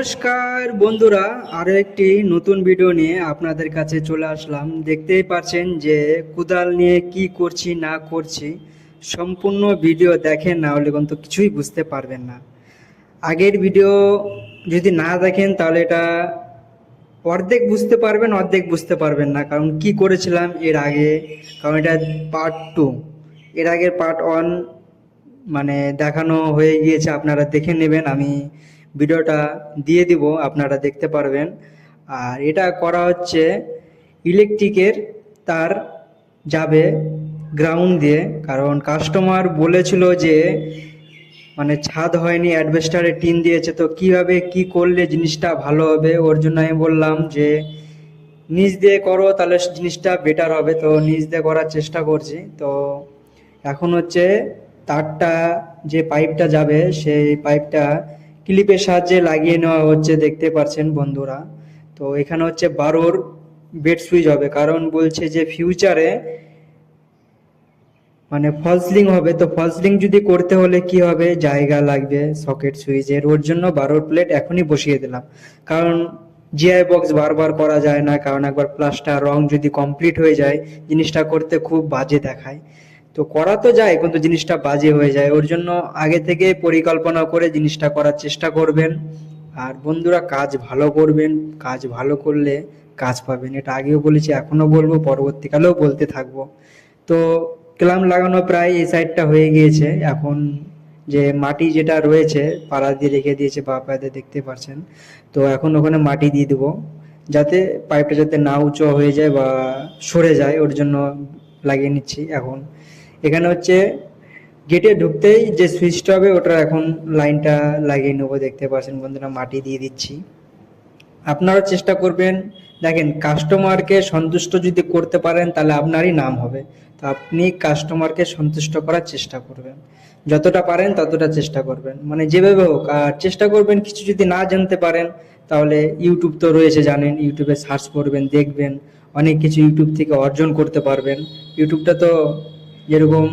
নমস্কার বন্ধুরা, আরো একটি নতুন ভিডিও নিয়ে আপনাদের কাছে চলে আসলাম। দেখতেই পাচ্ছেন যে কোদাল নিয়ে কি করছি না করছি, সম্পূর্ণ ভিডিও দেখেন, না হলে কিন্তু কিছুই বুঝতে পারবেন না। আগের ভিডিও যদি না দেখেন তাহলে এটা অর্ধেক বুঝতে পারবেন, অর্ধেক বুঝতে পারবেন না, কারণ কি করেছিলাম এর আগে। কারণ এটা পার্ট 2, এর আগের পার্ট 1 মানে দেখানো হয়ে গিয়েছে, আপনারা দেখে নেবেন। আমি ভিডিওটা দিয়ে দিব, আপনারা দেখতে পারবেন। আর এটা করা হচ্ছে ইলেকট্রিকের তার যাবে গ্রাউন্ড দিয়ে, কারণ কাস্টমার বলেছিল যে মানে ছাদ হয়নি, অ্যাডভেস্টারের টিন দিয়েছে, তো কিভাবে কি করলে জিনিসটা ভালো হবে। ওর জন্য আমি বললাম যে নিচ দিয়ে করো, তাহলে জিনিসটা বেটার হবে। তো নিচ দিয়ে করার চেষ্টা করছি। তো এখন হচ্ছে তারটা, যে পাইপটা যাবে সেই পাইপটা ক্লিপের সাহায্যে লাগিয়ে নেওয়া হচ্ছে, দেখতে পাচ্ছেন বন্ধুরা। তো এখানে হচ্ছে 12 বেড সুইচ হবে, কারণ বলছে যে ফিউচারে মানে ফলস লিঙ্ক হবে। তো ফলস লিঙ্ক যদি করতে হলে কি হবে, জায়গা লাগবে সকেট সুইচের। ওর জন্য 12 প্লেট এখনই বসিয়ে দিলাম, কারণ জিআই বক্স বারবার করা যায় না, কারণ একবার প্লাস্টার রং যদি কমপ্লিট হয়ে যায় জিনিসটা করতে খুব বাজে দেখায়। তো করা তো যায় কিন্তু জিনিসটা বাজে হয়ে যায়। ওর জন্য আগে থেকে পরিকল্পনা করে জিনিসটা করার চেষ্টা করবেন। আর বন্ধুরা, কাজ ভালো করবেন, কাজ ভালো করলে কাজ পাবেন। এটা আগেও বলেছি, এখনো বলবো, পরবর্তীকালেও বলতে থাকবো। তো ক্লাম লাগানো প্রায় এই সাইডটা হয়ে গিয়েছে। এখন যে মাটি যেটা রয়েছে পাড়া দিয়ে রেখে দিয়েছে বা পায়ে, দেখতে পাচ্ছেন। তো এখন ওখানে মাটি দিয়ে দেবো, যাতে পাইপটা যাতে না উঁচু হয়ে যায় বা সরে যায়, ওর জন্য লাগিয়ে নিচ্ছি। এখন এখানে হচ্ছে গেটে ঢুকতেই যে সুইচটা হবে ওটা এখন লাইনটা লাগিয়ে নেবো, দেখতে পাচ্ছেন বন্ধুরা। মাটি দিয়ে দিচ্ছি। আপনারা চেষ্টা করবেন, দেখেন কাস্টমারকে সন্তুষ্ট যদি করতে পারেন তাহলে আপনারই নাম হবে। তো আপনি কাস্টমারকে সন্তুষ্ট করার চেষ্টা করবেন, যতটা পারেন ততটা চেষ্টা করবেন, মানে যেভাবে হোক। আর চেষ্টা করবেন, কিছু যদি না জানতে পারেন তাহলে ইউটিউব তো রয়েছে জানেন, ইউটিউবে সার্চ করবেন, দেখবেন অনেক কিছু ইউটিউব থেকে অর্জন করতে পারবেন। ইউটিউবটা তো যেরকম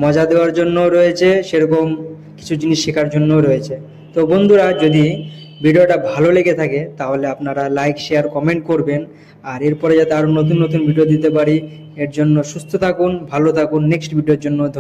মজা দেওয়ার জন্য রয়েছে, সেরকম কিছু জিনিস শেখার জন্য রয়েছে। তো বন্ধুরা, যদি ভিডিওটা ভালো লেগে থাকে তাহলে আপনারা লাইক শেয়ার কমেন্ট করবেন। আর এরপরে যাতে আরো নতুন নতুন ভিডিও দিতে পারি, এর জন্য সুস্থ থাকুন, ভালো থাকুন। নেক্সট ভিডিওর জন্য